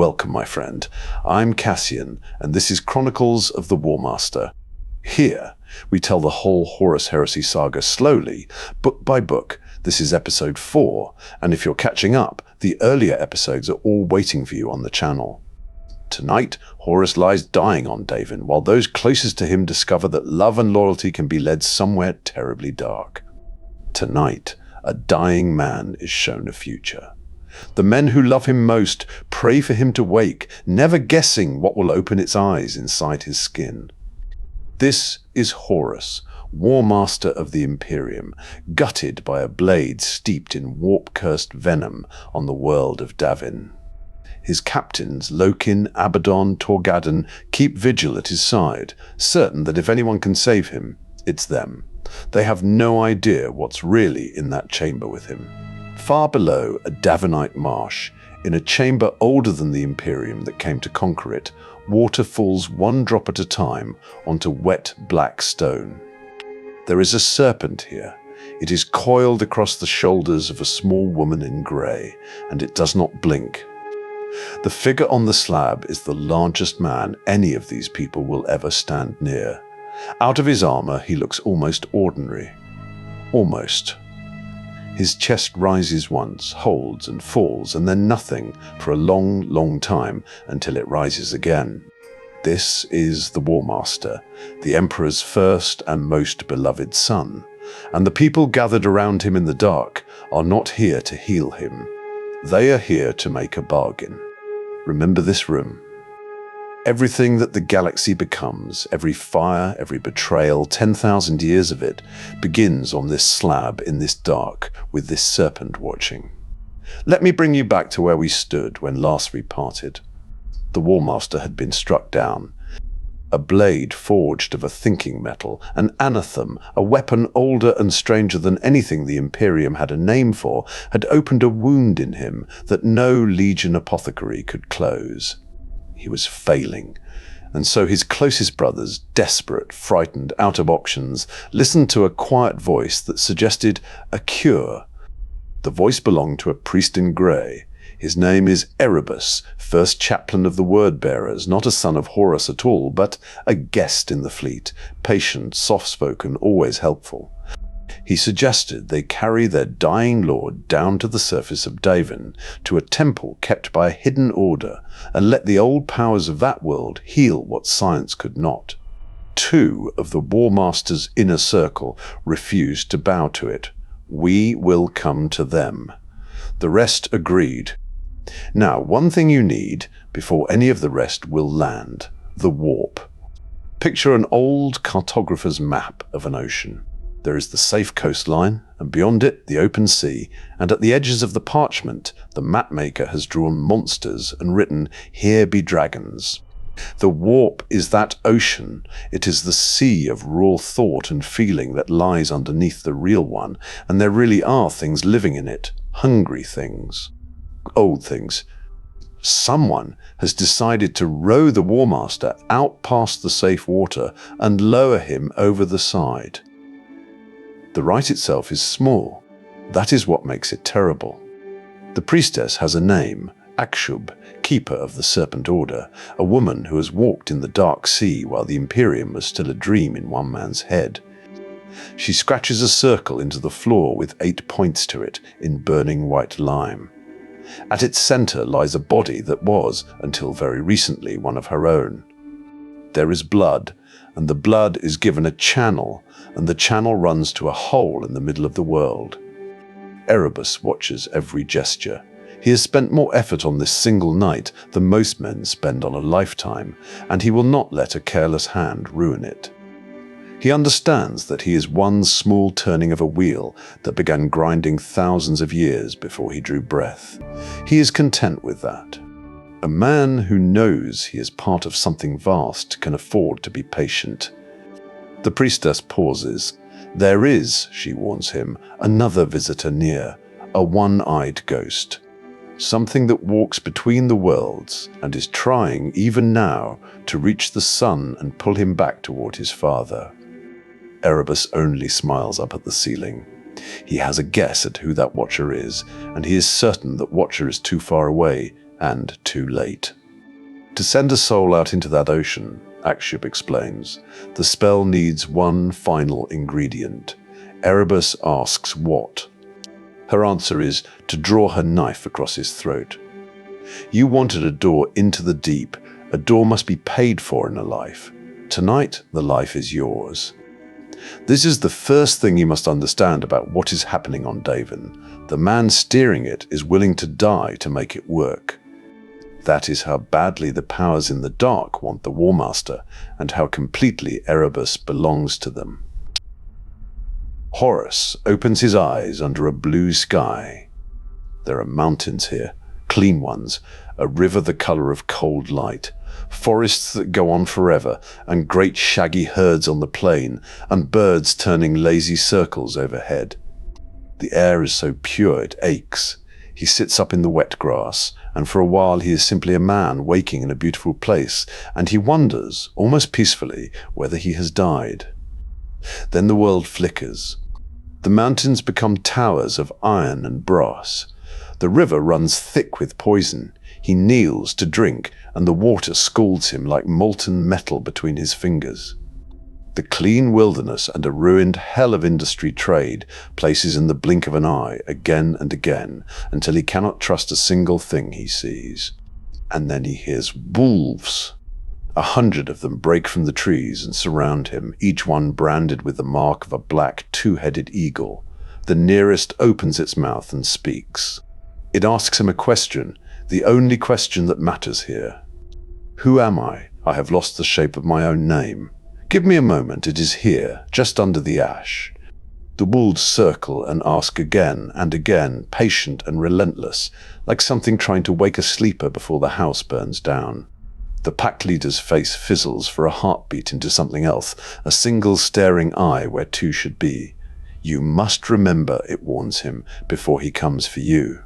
Welcome, my friend. I'm Cassian, and this is Chronicles of the Warmaster. Here, we tell the whole Horus Heresy saga slowly, book by book. This is episode 4, and if you're catching up, the earlier episodes are all waiting for you on the channel. Tonight, Horus lies dying on Davin, while those closest to him discover that love and loyalty can be led somewhere terribly dark. Tonight, a dying man is shown a future. The men who love him most pray for him to wake, never guessing what will open its eyes inside his skin. This is Horus, Warmaster of the Imperium, gutted by a blade steeped in warp-cursed venom on the world of Davin. His captains, Lokin, Abaddon, Torgadon, keep vigil at his side, certain that if anyone can save him, it's them. They have no idea what's really in that chamber with him. Far below a Davinite marsh, in a chamber older than the Imperium that came to conquer it, water falls one drop at a time onto wet black stone. There is a serpent here. It is coiled across the shoulders of a small woman in grey, and it does not blink. The figure on the slab is the largest man any of these people will ever stand near. Out of his armour, he looks almost ordinary. Almost. His chest rises once, holds and falls, and then nothing for a long, long time until it rises again. This is the Warmaster, the Emperor's first and most beloved son, and the people gathered around him in the dark are not here to heal him. They are here to make a bargain. Remember this room. Everything that the galaxy becomes, every fire, every betrayal, 10,000 years of it, begins on this slab in this dark with this serpent watching. Let me bring you back to where we stood when last we parted. The Warmaster had been struck down. A blade forged of a thinking metal, an anathem, a weapon older and stranger than anything the Imperium had a name for, had opened a wound in him that no Legion apothecary could close. He was failing, and so his closest brothers, desperate, frightened, out of options, listened to a quiet voice that suggested a cure. The voice belonged to a priest in grey. His name is Erebus, first chaplain of the Word-Bearers, not a son of Horus at all, but a guest in the fleet, patient, soft-spoken, always helpful. He suggested they carry their dying lord down to the surface of Davin, to a temple kept by a hidden order, and let the old powers of that world heal what science could not. 2 of the Warmaster's inner circle refused to bow to it. We will come to them. The rest agreed. Now, one thing you need, before any of the rest will land, the warp. Picture an old cartographer's map of an ocean. There is the safe coastline, and beyond it, the open sea, and at the edges of the parchment, the mapmaker has drawn monsters and written, "Here be dragons." The warp is that ocean. It is the sea of raw thought and feeling that lies underneath the real one, and there really are things living in it, hungry things, old things. Someone has decided to row the Warmaster out past the safe water and lower him over the side. The rite itself is small. That is what makes it terrible. The priestess has a name, Akshub, keeper of the Serpent Order, a woman who has walked in the dark sea while the Imperium was still a dream in one man's head. She scratches a circle into the floor with 8 points to it in burning white lime. At its center lies a body that was, until very recently, one of her own. There is blood, and the blood is given a channel, and the channel runs to a hole in the middle of the world. Erebus watches every gesture. He has spent more effort on this single night than most men spend on a lifetime, and he will not let a careless hand ruin it. He understands that he is one small turning of a wheel that began grinding thousands of years before he drew breath. He is content with that. A man who knows he is part of something vast can afford to be patient. The priestess pauses. There is, she warns him, another visitor near, a one-eyed ghost. Something that walks between the worlds and is trying, even now, to reach the sun and pull him back toward his father. Erebus only smiles up at the ceiling. He has a guess at who that watcher is, and he is certain that watcher is too far away and too late. To send a soul out into that ocean, Akshub explains, the spell needs one final ingredient. Erebus asks what. Her answer is to draw her knife across his throat. You wanted a door into the deep. A door must be paid for in a life. Tonight, the life is yours. This is the first thing you must understand about what is happening on Davin. The man steering it is willing to die to make it work. That is how badly the powers in the dark want the Warmaster, and how completely Erebus belongs to them. Horus opens his eyes under a blue sky. There are mountains here, clean ones, a river the color of cold light, forests that go on forever, and great shaggy herds on the plain, and birds turning lazy circles overhead. The air is so pure it aches. He sits up in the wet grass, and for a while he is simply a man waking in a beautiful place, and he wonders, almost peacefully, whether he has died. Then the world flickers. The mountains become towers of iron and brass. The river runs thick with poison. He kneels to drink, and the water scalds him like molten metal between his fingers. The clean wilderness and a ruined hell of industry trade places in the blink of an eye again and again until he cannot trust a single thing he sees. And then he hears wolves. 100 of them break from the trees and surround him, each one branded with the mark of a black two-headed eagle. The nearest opens its mouth and speaks. It asks him a question, the only question that matters here. Who am I? I have lost the shape of my own name. Give me a moment, it is here, just under the ash. The wolves circle and ask again and again, patient and relentless, like something trying to wake a sleeper before the house burns down. The pack leader's face fizzles for a heartbeat into something else, a single staring eye where two should be. You must remember, it warns him, before he comes for you.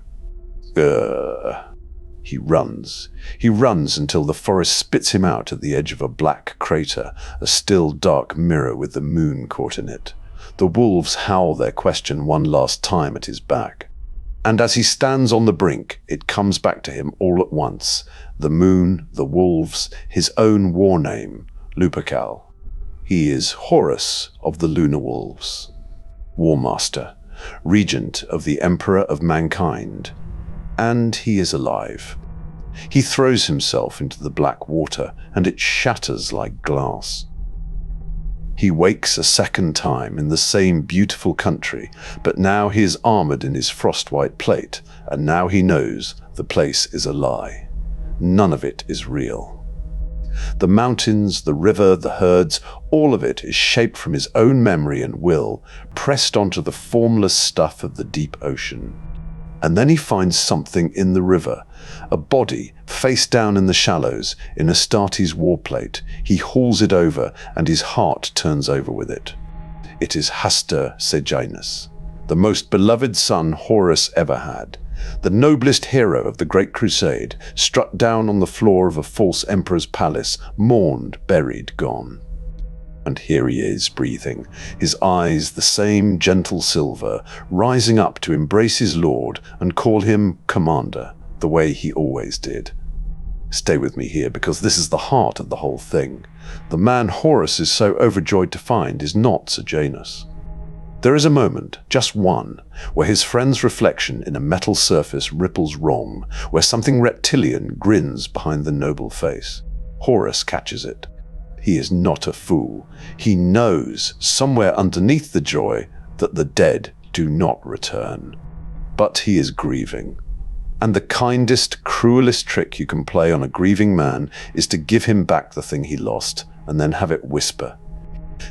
He runs. He runs until the forest spits him out at the edge of a black crater, a still dark mirror with the moon caught in it. The wolves howl their question one last time at his back. And as he stands on the brink, it comes back to him all at once. The moon, the wolves, his own war name, Lupercal. He is Horus of the Lunar Wolves. Warmaster, regent of the Emperor of Mankind. And he is alive. He throws himself into the black water, and it shatters like glass. He wakes a second time in the same beautiful country, but now he is armored in his frost-white plate, and now he knows the place is a lie. None of it is real. The mountains, the river, the herds, all of it is shaped from his own memory and will, pressed onto the formless stuff of the deep ocean. And then he finds something in the river, a body face down in the shallows in Astarte's warplate. He hauls it over, and his heart turns over with it. It is Hastur Sejanus, the most beloved son Horus ever had, the noblest hero of the Great Crusade, struck down on the floor of a false emperor's palace, mourned, buried, gone. And here he is, breathing, his eyes the same gentle silver, rising up to embrace his lord and call him commander, the way he always did. Stay with me here, because this is the heart of the whole thing. The man Horus is so overjoyed to find is not Sejanus. There is a moment, just one, where his friend's reflection in a metal surface ripples wrong, where something reptilian grins behind the noble face. Horus catches it. He is not a fool. He knows, somewhere underneath the joy, that the dead do not return. But he is grieving. And the kindest, cruelest trick you can play on a grieving man is to give him back the thing he lost, and then have it whisper.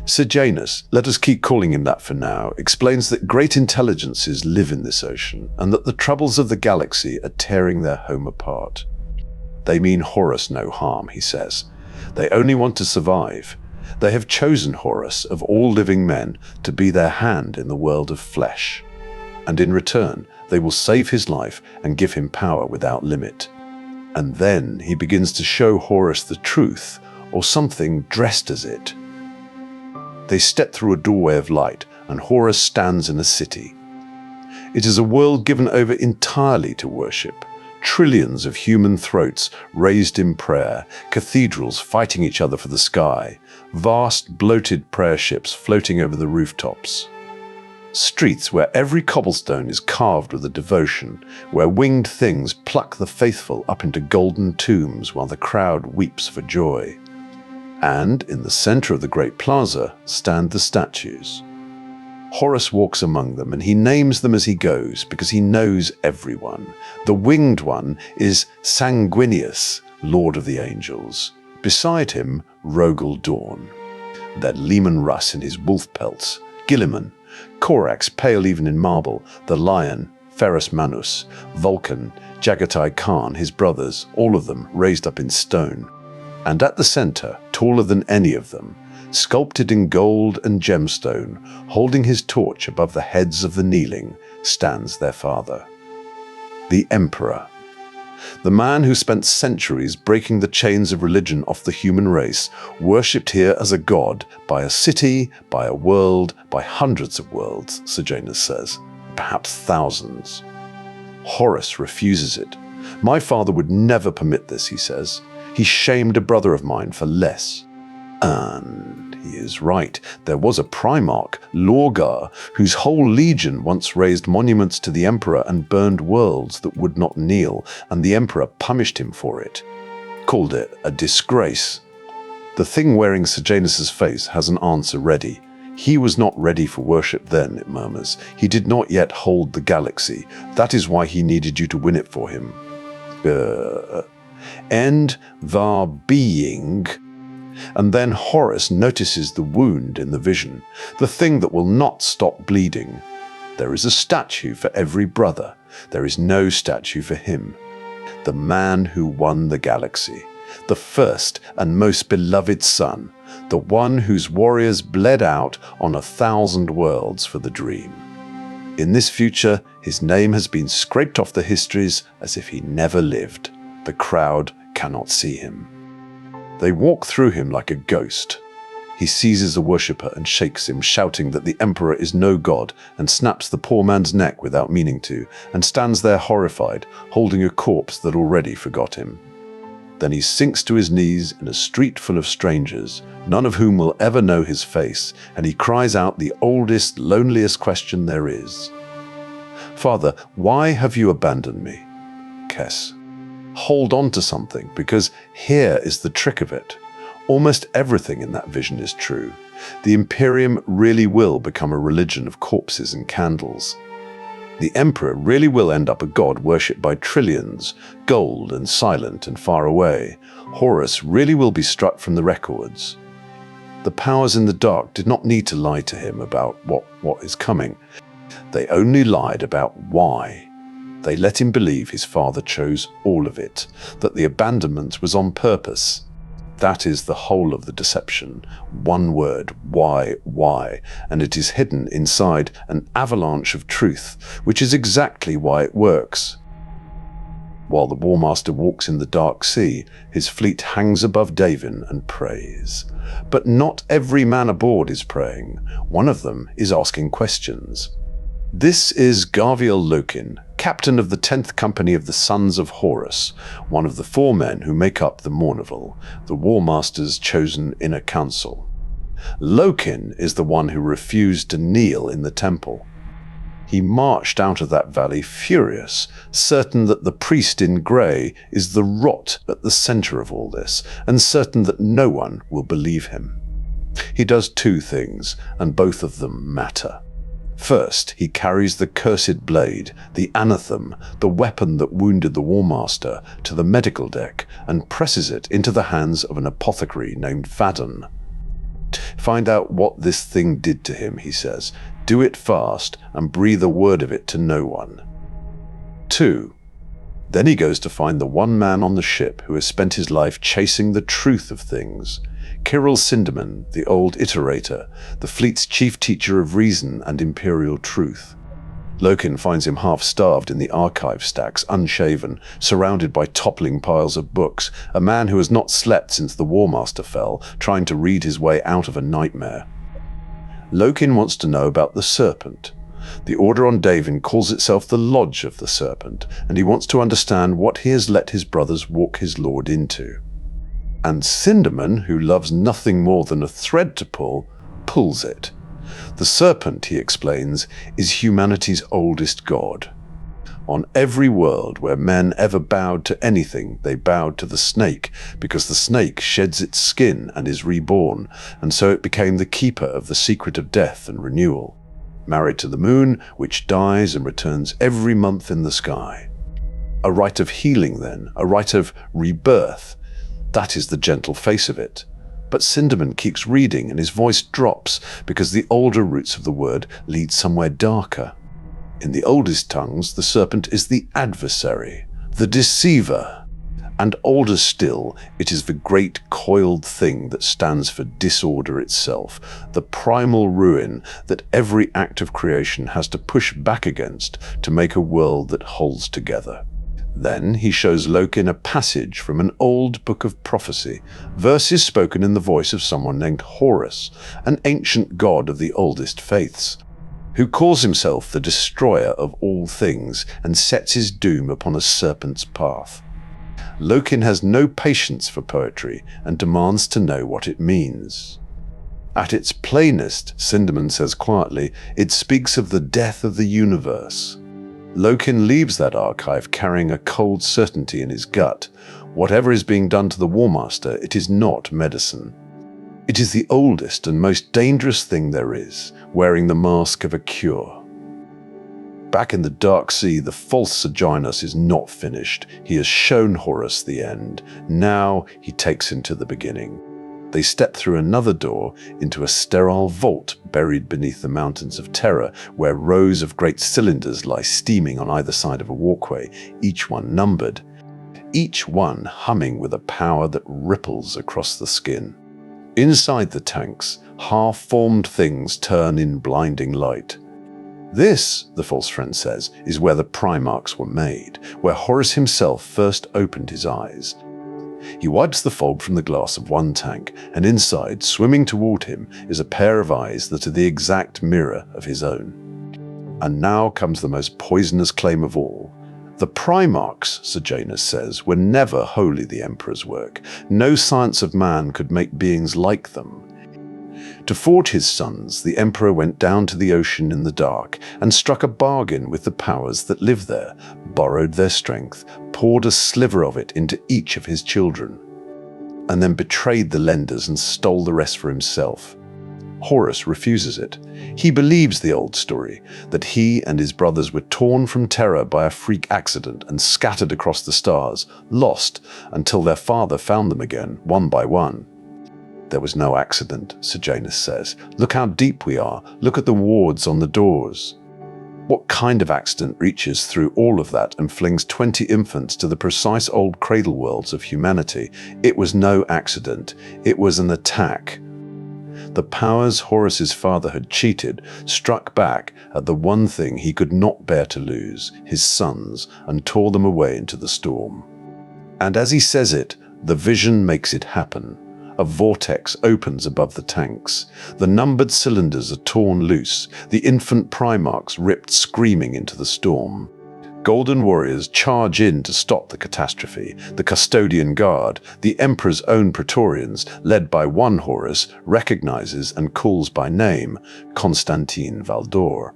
Sejanus, let us keep calling him that for now, explains that great intelligences live in this ocean, and that the troubles of the galaxy are tearing their home apart. They mean Horus no harm, he says. They only want to survive. They have chosen Horus, of all living men, to be their hand in the world of flesh. And in return, they will save his life and give him power without limit. And then he begins to show Horus the truth, or something dressed as it. They step through a doorway of light, and Horus stands in a city. It is a world given over entirely to worship, Trillions of human throats raised in prayer, cathedrals fighting each other for the sky, vast bloated prayer ships floating over the rooftops. Streets where every cobblestone is carved with a devotion, where winged things pluck the faithful up into golden tombs while the crowd weeps for joy. And in the center of the great plaza stand the statues. Horus walks among them, and he names them as he goes because he knows everyone. The winged one is Sanguinius, Lord of the Angels. Beside him, Rogel Dawn. Then Leman Russ in his wolf pelts, Gilliman, Korax, pale even in marble, the Lion, Ferrus Manus, Vulcan, Jagatai Khan, his brothers, all of them raised up in stone. And at the center, taller than any of them, sculpted in gold and gemstone, holding his torch above the heads of the kneeling, stands their father. The Emperor. The man who spent centuries breaking the chains of religion off the human race, worshipped here as a god by a city, by a world, by hundreds of worlds, Sejanus says, perhaps thousands. Horus refuses it. My father would never permit this, he says. He shamed a brother of mine for less. And he is right. There was a Primarch, Lorgar, whose whole legion once raised monuments to the Emperor and burned worlds that would not kneel, and the Emperor punished him for it. Called it a disgrace. The thing wearing Sejanus's face has an answer ready. He was not ready for worship then, it murmurs. He did not yet hold the galaxy. That is why he needed you to win it for him. End var being. And then Horus notices the wound in the vision, the thing that will not stop bleeding. There is a statue for every brother. There is no statue for him. The man who won the galaxy, the first and most beloved son, the one whose warriors bled out on 1,000 worlds for the dream. In this future, his name has been scraped off the histories as if he never lived. The crowd cannot see him. They walk through him like a ghost. He seizes a worshipper and shakes him, shouting that the Emperor is no god, and snaps the poor man's neck without meaning to, and stands there horrified, holding a corpse that already forgot him. Then he sinks to his knees in a street full of strangers, none of whom will ever know his face, and he cries out the oldest, loneliest question there is. Father, why have you abandoned me? Kes. Hold on to something, because here is the trick of it. Almost everything in that vision is true. The Imperium really will become a religion of corpses and candles. The Emperor really will end up a god worshipped by trillions, gold and silent and far away. Horus really will be struck from the records. The powers in the dark did not need to lie to him about what is coming. They only lied about why. They let him believe his father chose all of it, that the abandonment was on purpose. That is the whole of the deception. One word, why, and it is hidden inside an avalanche of truth, which is exactly why it works. While the Warmaster walks in the dark sea, his fleet hangs above Davin and prays. But not every man aboard is praying. One of them is asking questions. This is Garviel Lokin, captain of the 10th Company of the Sons of Horus, one of the 4 men who make up the Mournival, the Warmaster's chosen inner council. Lokin is the one who refused to kneel in the temple. He marched out of that valley furious, certain that the priest in grey is the rot at the center of all this, and certain that no one will believe him. He does 2 things, and both of them matter. First, he carries the cursed blade, the anathem, the weapon that wounded the Warmaster, to the medical deck and presses it into the hands of an apothecary named Vadon. Find out what this thing did to him, he says. Do it fast and breathe a word of it to no one. 2. Then he goes to find the one man on the ship who has spent his life chasing the truth of things. Kirill Sinderman, the old iterator, the fleet's chief teacher of reason and imperial truth. Lokin finds him half-starved in the archive stacks, unshaven, surrounded by toppling piles of books, a man who has not slept since the Warmaster fell, trying to read his way out of a nightmare. Lokin wants to know about the serpent. The Order on Davin calls itself the Lodge of the Serpent, and he wants to understand what he has let his brothers walk his lord into. And Cinderman, who loves nothing more than a thread to pull, pulls it. The serpent, he explains, is humanity's oldest god. On every world where men ever bowed to anything, they bowed to the snake, because the snake sheds its skin and is reborn, and so it became the keeper of the secret of death and renewal. Married to the moon, which dies and returns every month in the sky. A rite of healing then, a rite of rebirth. That is the gentle face of it. But Cinderman keeps reading and his voice drops because the older roots of the word lead somewhere darker. In the oldest tongues, the serpent is the adversary, the deceiver. And older still, it is the great coiled thing that stands for disorder itself, the primal ruin that every act of creation has to push back against to make a world that holds together. Then he shows Lokin a passage from an old book of prophecy, verses spoken in the voice of someone named Horus, an ancient god of the oldest faiths, who calls himself the destroyer of all things and sets his doom upon a serpent's path. Lokin has no patience for poetry and demands to know what it means. At its plainest, Cinderman says quietly, it speaks of the death of the universe. Lokin leaves that archive carrying a cold certainty in his gut. Whatever is being done to the Warmaster, it is not medicine. It is the oldest and most dangerous thing there is, wearing the mask of a cure. Back in the Dark Sea, the false Sejanus is not finished. He has shown Horus the end. Now he takes him to the beginning. They step through another door into a sterile vault buried beneath the mountains of terror, where rows of great cylinders lie steaming on either side of a walkway, each one numbered, each one humming with a power that ripples across the skin. Inside the tanks, half-formed things turn in blinding light. This, the false friend says, is where the Primarchs were made, where Horus himself first opened his eyes. He wipes the fog from the glass of one tank, and inside, swimming toward him, is a pair of eyes that are the exact mirror of his own. And now comes the most poisonous claim of all. The Primarchs, Sejanus says, were never wholly the Emperor's work. No science of man could make beings like them. To forge his sons, the Emperor went down to the ocean in the dark and struck a bargain with the powers that live there, borrowed their strength, poured a sliver of it into each of his children, and then betrayed the lenders and stole the rest for himself. Horus refuses it. He believes the old story, that he and his brothers were torn from Terra by a freak accident and scattered across the stars, lost until their father found them again, one by one. There was no accident, Sejanus says. Look how deep we are. Look at the wards on the doors. What kind of accident reaches through all of that and flings 20 infants to the precise old cradle worlds of humanity? It was no accident. It was an attack. The powers Horus's father had cheated struck back at the one thing he could not bear to lose, his sons, and tore them away into the storm. And as he says it, the vision makes it happen. A vortex opens above the tanks. The numbered cylinders are torn loose, the infant Primarchs ripped screaming into the storm. Golden warriors charge in to stop the catastrophe. The Custodian Guard, the Emperor's own Praetorians, led by one Horus, recognizes and calls by name Constantine Valdor.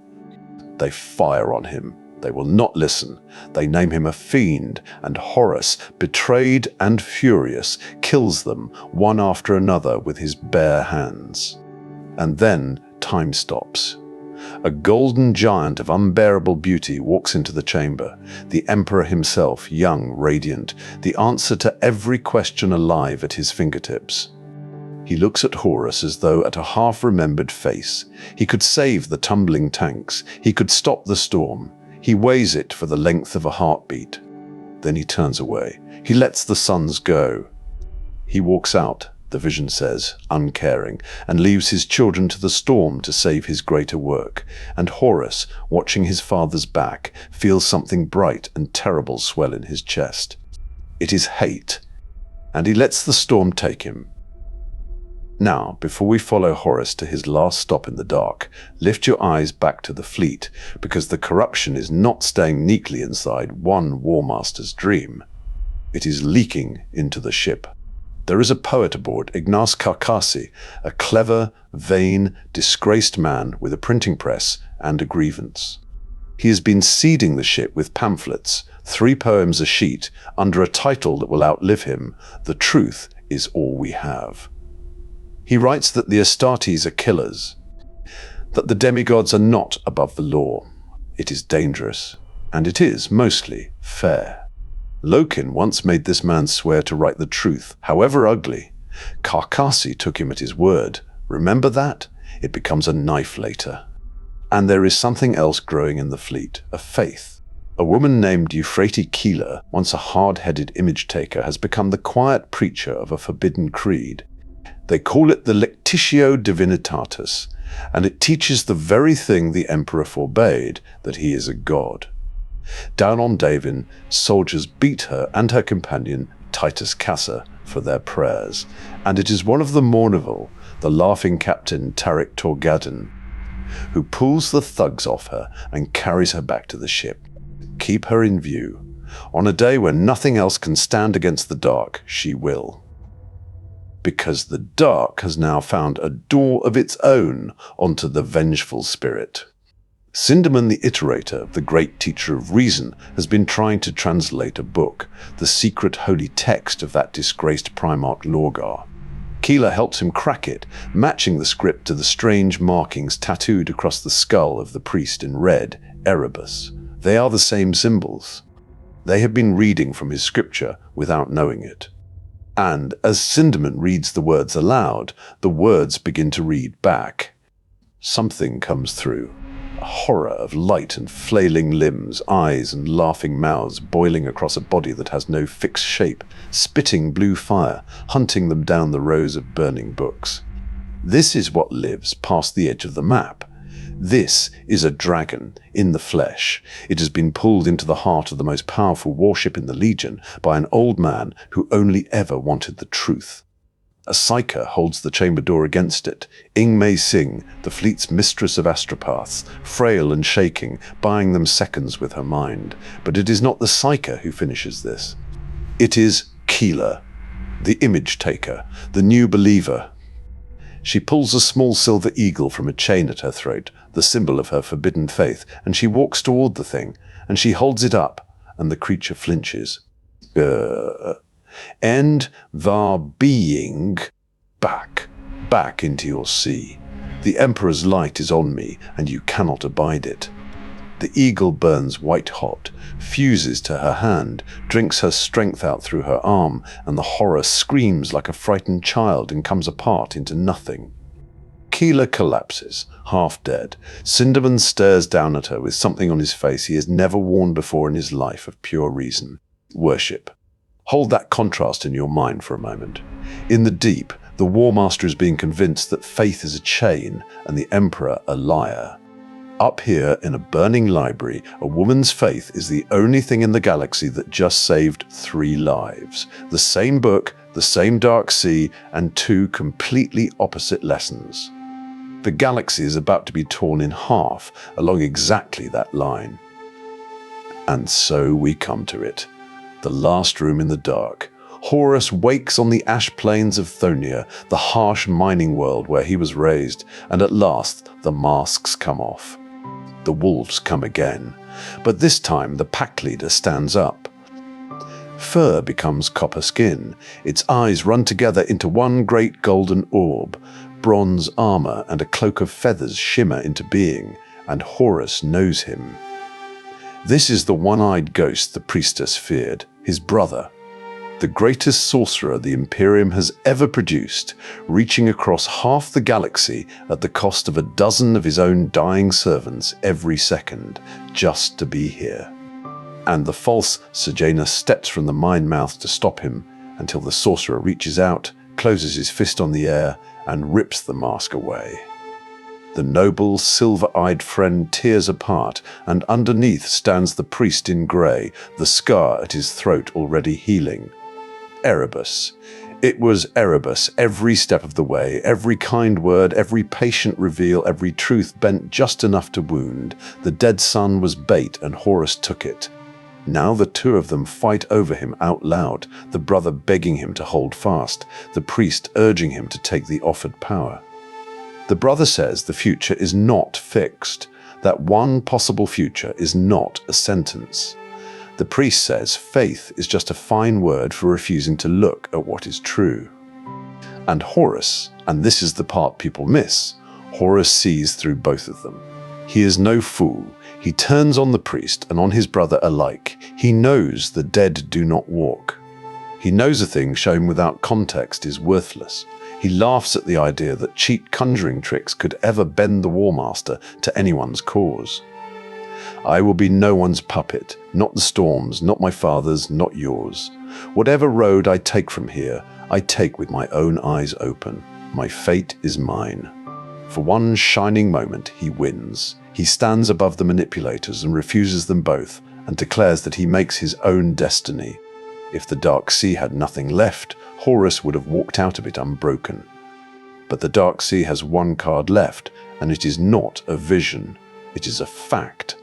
They fire on him. They will not listen. They name him a fiend, and Horus, betrayed and furious, kills them one after another with his bare hands. And then time stops. A golden giant of unbearable beauty walks into the chamber, the Emperor himself, young, radiant, the answer to every question alive at his fingertips. He looks at Horus as though at a half-remembered face. He could save the tumbling tanks. He could stop the storm. He weighs it for the length of a heartbeat. Then he turns away. He lets the sons go. He walks out, the vision says, uncaring, and leaves his children to the storm to save his greater work. And Horus, watching his father's back, feels something bright and terrible swell in his chest. It is hate, and he lets the storm take him. Now, before we follow Horus to his last stop in the dark, lift your eyes back to the fleet, because the corruption is not staying neatly inside one Warmaster's dream. It is leaking into the ship. There is a poet aboard, Ignace Carcassi, a clever, vain, disgraced man with a printing press and a grievance. He has been seeding the ship with pamphlets, 3 poems a sheet, under a title that will outlive him, "The Truth is All We Have." He writes that the Astartes are killers, that the demigods are not above the law. It is dangerous, and it is, mostly, fair. Lokin once made this man swear to write the truth, however ugly. Carcassi took him at his word. Remember that? It becomes a knife later. And there is something else growing in the fleet, a faith. A woman named Euphrates Keeler, once a hard-headed image-taker, has become the quiet preacher of a forbidden creed. They call it the Lectitio Divinitatis, and it teaches the very thing the emperor forbade, that he is a god. Down on Davin, soldiers beat her and her companion, Titus Cassa, for their prayers, and it is one of the Mournival, the laughing captain Tarik Torgadon, who pulls the thugs off her and carries her back to the ship. Keep her in view. On a day when nothing else can stand against the dark, she will. Because the dark has now found a door of its own onto the vengeful spirit. Sindaman the Iterator, the great teacher of reason, has been trying to translate a book, the secret holy text of that disgraced Primarch Lorgar. Keeler helps him crack it, matching the script to the strange markings tattooed across the skull of the priest in red, Erebus. They are the same symbols. They have been reading from his scripture without knowing it. And as Sindaman reads the words aloud, the words begin to read back. Something comes through. A horror of light and flailing limbs, eyes and laughing mouths boiling across a body that has no fixed shape, spitting blue fire, hunting them down the rows of burning books. This is what lives past the edge of the map. This is a dragon in the flesh. It has been pulled into the heart of the most powerful warship in the Legion by an old man who only ever wanted the truth. A psyker holds the chamber door against it, Ingmei Singh, the fleet's mistress of astropaths, frail and shaking, buying them seconds with her mind. But it is not the psyker who finishes this. It is Keeler, the image taker, the new believer. She pulls a small silver eagle from a chain at her throat, the symbol of her forbidden faith, and she walks toward the thing, and she holds it up, and the creature flinches. End var being back into your sea. The Emperor's light is on me, and you cannot abide it. The eagle burns white hot, fuses to her hand, drinks her strength out through her arm, and the horror screams like a frightened child and comes apart into nothing. Keeler collapses, half dead. Sindaman stares down at her with something on his face he has never worn before in his life of pure reason. Worship. Hold that contrast in your mind for a moment. In the deep, the Warmaster is being convinced that faith is a chain and the Emperor a liar. Up here in a burning library, a woman's faith is the only thing in the galaxy that just saved 3 lives. The same book, the same dark sea, and 2 completely opposite lessons. The galaxy is about to be torn in half along exactly that line. And so we come to it. The last room in the dark. Horus wakes on the ash plains of Thonia, the harsh mining world where he was raised, and at last the masks come off. The wolves come again, but this time the pack leader stands up. Fur becomes copper skin, its eyes run together into one great golden orb, bronze armor and a cloak of feathers shimmer into being, and Horus knows him. This is the one-eyed ghost the priestess feared, his brother, the greatest sorcerer the Imperium has ever produced, reaching across half the galaxy at the cost of a dozen of his own dying servants every second, just to be here. And the false Sejanus steps from the mine mouth to stop him, until the sorcerer reaches out, closes his fist on the air, and rips the mask away. The noble, silver-eyed friend tears apart, and underneath stands the priest in grey, the scar at his throat already healing. Erebus. It was Erebus every step of the way, every kind word, every patient reveal, every truth bent just enough to wound. The dead son was bait, and Horus took it. Now the two of them fight over him out loud, the brother begging him to hold fast, the priest urging him to take the offered power. The brother says the future is not fixed, that one possible future is not a sentence. The priest says faith is just a fine word for refusing to look at what is true. And Horus, and this is the part people miss, Horus sees through both of them. He is no fool. He turns on the priest and on his brother alike. He knows the dead do not walk. He knows a thing shown without context is worthless. He laughs at the idea that cheap conjuring tricks could ever bend the Warmaster to anyone's cause. I will be no one's puppet, not the storm's, not my father's, not yours. Whatever road I take from here, I take with my own eyes open. My fate is mine. For one shining moment, he wins. He stands above the manipulators and refuses them both, and declares that he makes his own destiny. If the Dark Sea had nothing left, Horus would have walked out of it unbroken. But the Dark Sea has one card left, and it is not a vision. It is a fact.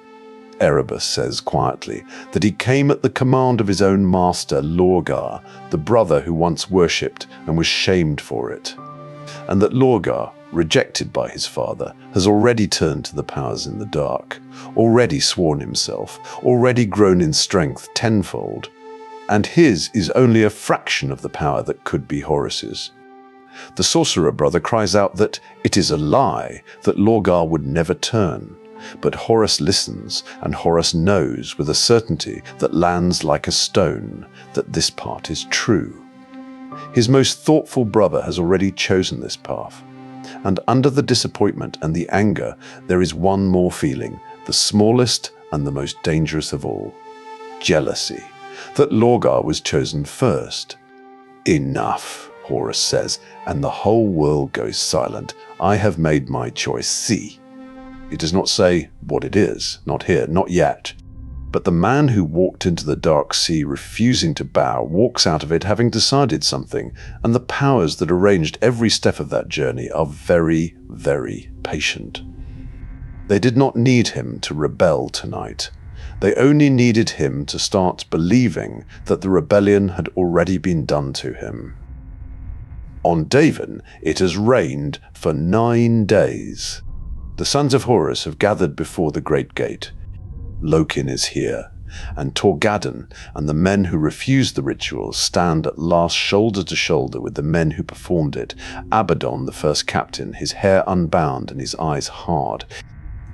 Erebus says quietly that he came at the command of his own master, Lorgar, the brother who once worshipped and was shamed for it. And that Lorgar, rejected by his father, has already turned to the powers in the dark, already sworn himself, already grown in strength tenfold. And his is only a fraction of the power that could be Horus's. The sorcerer brother cries out that it is a lie, that Lorgar would never turn. But Horus listens, and Horus knows with a certainty that lands like a stone that this part is true. His most thoughtful brother has already chosen this path. And under the disappointment and the anger, there is one more feeling, the smallest and the most dangerous of all. Jealousy. That Lorgar was chosen first. Enough, Horus says, and the whole world goes silent. I have made my choice. See. It does not say what it is, not here, not yet. But the man who walked into the Dark Sea refusing to bow walks out of it having decided something, and the powers that arranged every step of that journey are very, very patient. They did not need him to rebel tonight. They only needed him to start believing that the rebellion had already been done to him. On Davin, it has rained for 9 days. The sons of Horus have gathered before the Great Gate. Lokin is here, and Torgadon and the men who refused the rituals stand at last shoulder to shoulder with the men who performed it. Abaddon, the first captain, his hair unbound and his eyes hard.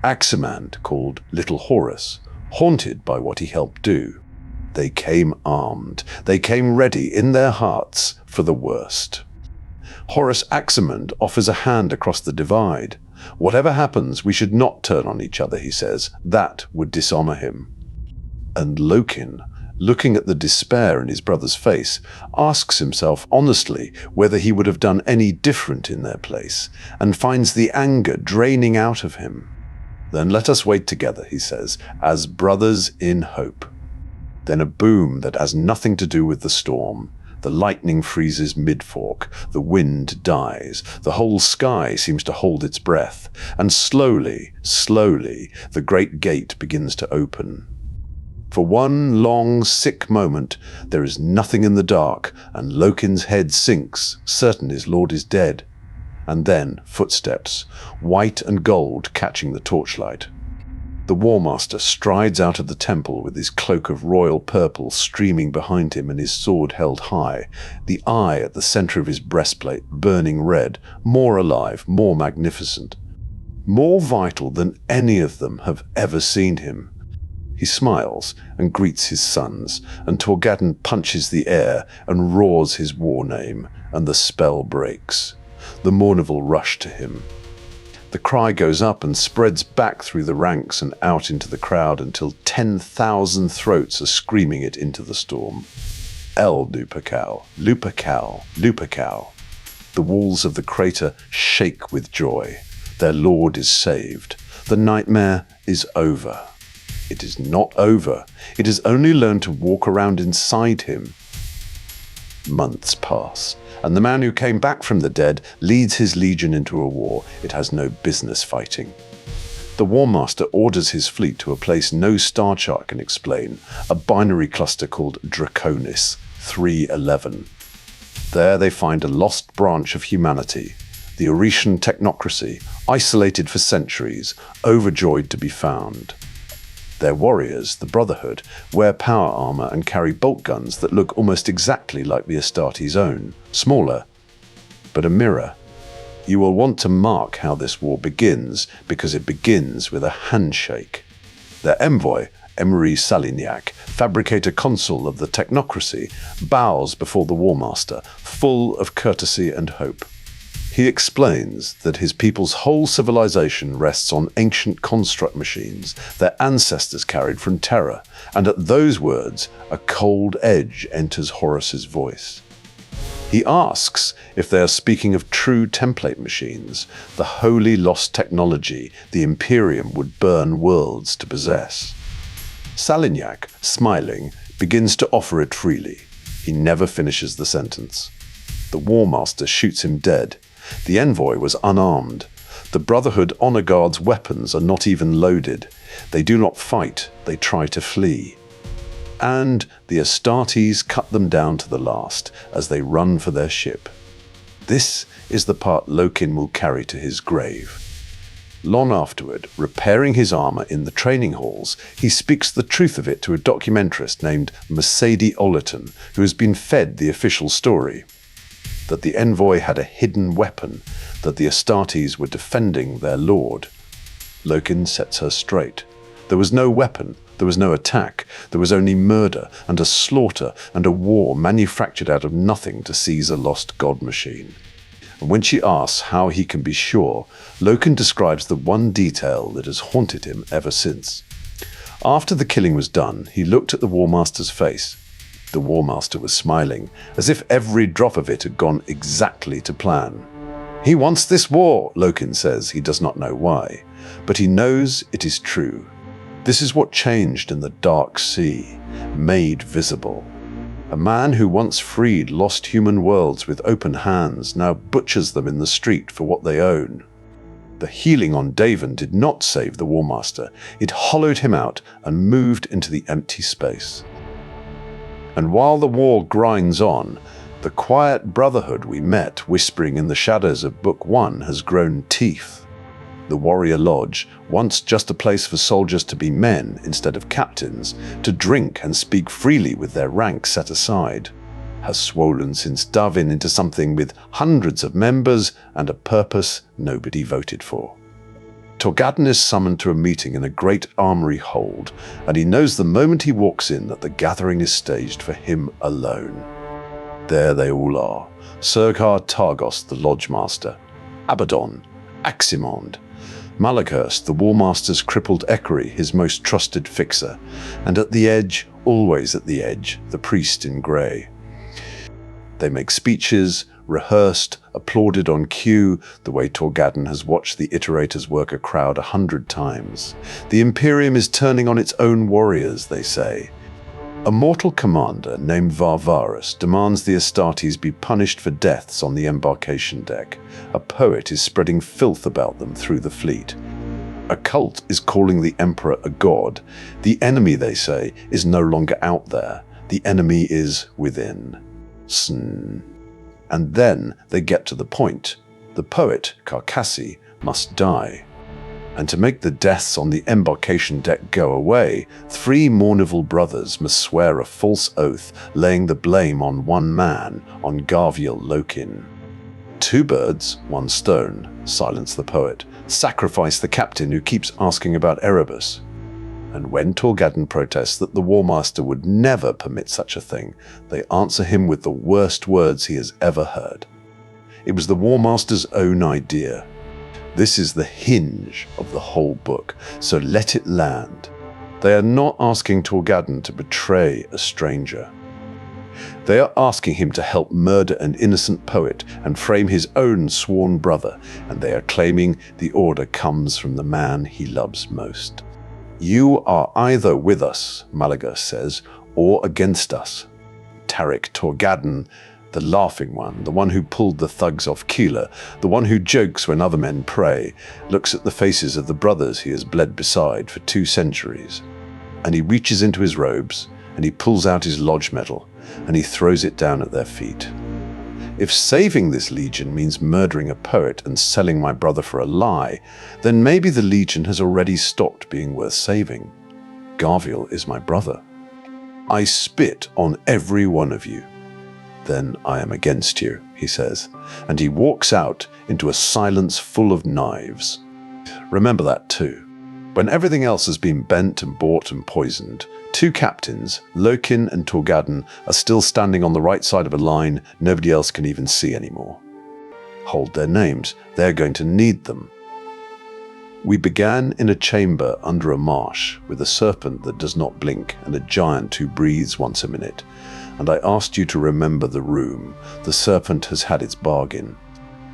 Aximand, called Little Horus, haunted by what he helped do. They came armed. They came ready in their hearts for the worst. Horus Aximand offers a hand across the divide. Whatever happens, we should not turn on each other, he says. That would dishonor him. And Lokin, looking at the despair in his brother's face, asks himself honestly whether he would have done any different in their place, and finds the anger draining out of him. Then let us wait together, he says, as brothers in hope. Then a boom that has nothing to do with the storm. The lightning freezes mid-fork, the wind dies, the whole sky seems to hold its breath, and slowly, slowly, the great gate begins to open. For one long, sick moment, there is nothing in the dark, and Lokin's head sinks, certain his lord is dead. And then footsteps, white and gold catching the torchlight. The Warmaster strides out of the temple with his cloak of royal purple streaming behind him and his sword held high, the eye at the center of his breastplate burning red, more alive, more magnificent, more vital than any of them have ever seen him. He smiles and greets his sons, and Torgadon punches the air and roars his war name, and the spell breaks. The Mournival rush to him. The cry goes up and spreads back through the ranks and out into the crowd until 10,000 throats are screaming it into the storm. El Lupercal, Lupercal, Lupercal. The walls of the crater shake with joy. Their lord is saved. The nightmare is over. It is not over. It has only learned to walk around inside him. Months pass, and the man who came back from the dead leads his legion into a war it has no business fighting. The Warmaster orders his fleet to a place no star chart can explain, a binary cluster called Draconis 311. There they find a lost branch of humanity, the Oretian technocracy, isolated for centuries, overjoyed to be found. Their warriors, the Brotherhood, wear power armor and carry bolt guns that look almost exactly like the Astartes' own, smaller, but a mirror. You will want to mark how this war begins, because it begins with a handshake. Their envoy, Emery Salignac, fabricator consul of the technocracy, bows before the Warmaster, full of courtesy and hope. He explains that his people's whole civilization rests on ancient construct machines their ancestors carried from Terra, and at those words, a cold edge enters Horus's voice. He asks if they are speaking of true template machines, the wholly lost technology the Imperium would burn worlds to possess. Salignac, smiling, begins to offer it freely. He never finishes the sentence. The Warmaster shoots him dead. The envoy was unarmed. The Brotherhood honor guard's weapons are not even loaded. They do not fight, they try to flee. And the Astartes cut them down to the last as they run for their ship. This is the part Lokin will carry to his grave. Long afterward, repairing his armor in the training halls, he speaks the truth of it to a documentarist named Mercedes Ollerton, who has been fed the official story. That the envoy had a hidden weapon, that the Astartes were defending their lord. Lokin sets her straight. There was no weapon, there was no attack, there was only murder and a slaughter and a war manufactured out of nothing to seize a lost god machine. And when she asks how he can be sure, Lokin describes the one detail that has haunted him ever since. After the killing was done, he looked at the Warmaster's face. The Warmaster was smiling, as if every drop of it had gone exactly to plan. He wants this war, Lokin says. He does not know why, but he knows it is true. This is what changed in the Dark Sea, made visible. A man who once freed lost human worlds with open hands now butchers them in the street for what they own. The healing on Davin did not save the Warmaster. It hollowed him out and moved into the empty space. And while the war grinds on, the quiet brotherhood we met whispering in the shadows of Book 1 has grown teeth. The Warrior Lodge, once just a place for soldiers to be men instead of captains, to drink and speak freely with their ranks set aside, has swollen since Davin into something with hundreds of members and a purpose nobody voted for. Torgadon is summoned to a meeting in a great armory hold, and he knows the moment he walks in that the gathering is staged for him alone. There they all are: Sergar Targos, the Lodge Master, Abaddon, Aximond, Malakhurst, the Warmaster's crippled equerry, his most trusted fixer, and at the edge, always at the edge, the priest in grey. They make speeches, rehearsed, applauded on cue, the way Torgadon has watched the iterators work a crowd 100 times. The Imperium is turning on its own warriors, they say. A mortal commander named Varvarus demands the Astartes be punished for deaths on the embarkation deck. A poet is spreading filth about them through the fleet. A cult is calling the Emperor a god. The enemy, they say, is no longer out there. The enemy is within. Sn. And then they get to the point. The poet, Carcassi, must die. And to make the deaths on the embarkation deck go away, 3 Mournival brothers must swear a false oath, laying the blame on one man, on Garviel Lokin. 2 birds, 1 stone, silence the poet, sacrifice the captain who keeps asking about Erebus. And when Torgadon protests that the Warmaster would never permit such a thing, they answer him with the worst words he has ever heard. It was the Warmaster's own idea. This is the hinge of the whole book, so let it land. They are not asking Torgadon to betray a stranger. They are asking him to help murder an innocent poet and frame his own sworn brother, and they are claiming the order comes from the man he loves most. You are either with us, Malaga says, or against us. Tarik Torgadon The laughing one, the one who pulled the thugs off Keeler, the one who jokes when other men pray, looks at the faces of the brothers he has bled beside for 2 centuries. And he reaches into his robes, and he pulls out his lodge medal, and he throws it down at their feet. If saving this legion means murdering a poet and selling my brother for a lie, then maybe the legion has already stopped being worth saving. Garviel is my brother. I spit on every one of you. Then I am against you, he says, and he walks out into a silence full of knives. Remember that too. When everything else has been bent and bought and poisoned, 2 captains, Lokin and Torgadden, are still standing on the right side of a line nobody else can even see anymore. Hold their names, they're going to need them. We began in a chamber under a marsh with a serpent that does not blink and a giant who breathes once a minute. And I asked you to remember the room. The serpent has had its bargain.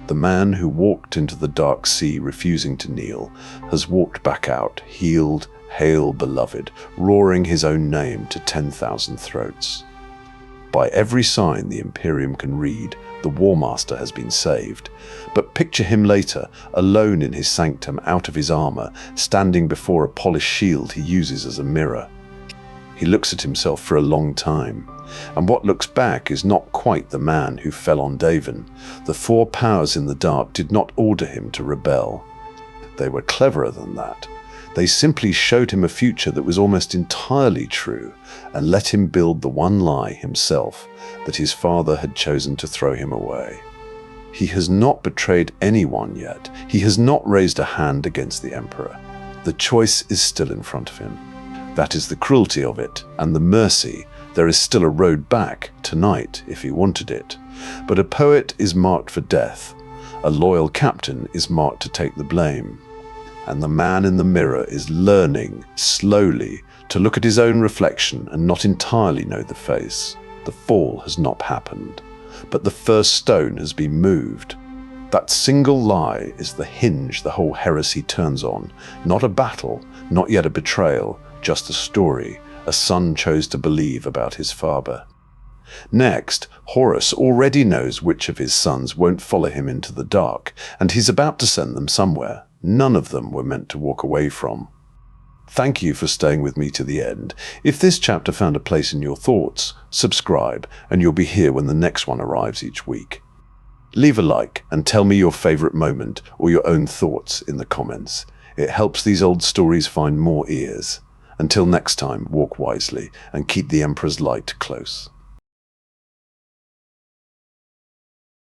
The man who walked into the dark sea refusing to kneel has walked back out, healed, hail beloved, roaring his own name to 10,000 throats. By every sign the Imperium can read, the Warmaster has been saved. But picture him later, alone in his sanctum, out of his armor, standing before a polished shield he uses as a mirror. He looks at himself for a long time, and what looks back is not quite the man who fell on Davin. The 4 powers in the dark did not order him to rebel. They were cleverer than that. They simply showed him a future that was almost entirely true, and let him build the one lie himself, that his father had chosen to throw him away. He has not betrayed anyone yet. He has not raised a hand against the Emperor. The choice is still in front of him. That is the cruelty of it, and the mercy. There is still a road back, tonight, if he wanted it. But a poet is marked for death. A loyal captain is marked to take the blame. And the man in the mirror is learning, slowly, to look at his own reflection and not entirely know the face. The fall has not happened, but the first stone has been moved. That single lie is the hinge the whole heresy turns on. Not a battle, not yet a betrayal, just a story a son chose to believe about his father. Next, Horus already knows which of his sons won't follow him into the dark, and he's about to send them somewhere none of them were meant to walk away from. Thank you for staying with me to the end. If this chapter found a place in your thoughts, subscribe, and you'll be here when the next one arrives each week. Leave a like and tell me your favorite moment or your own thoughts in the comments. It helps these old stories find more ears. Until next time, walk wisely and keep the Emperor's light close.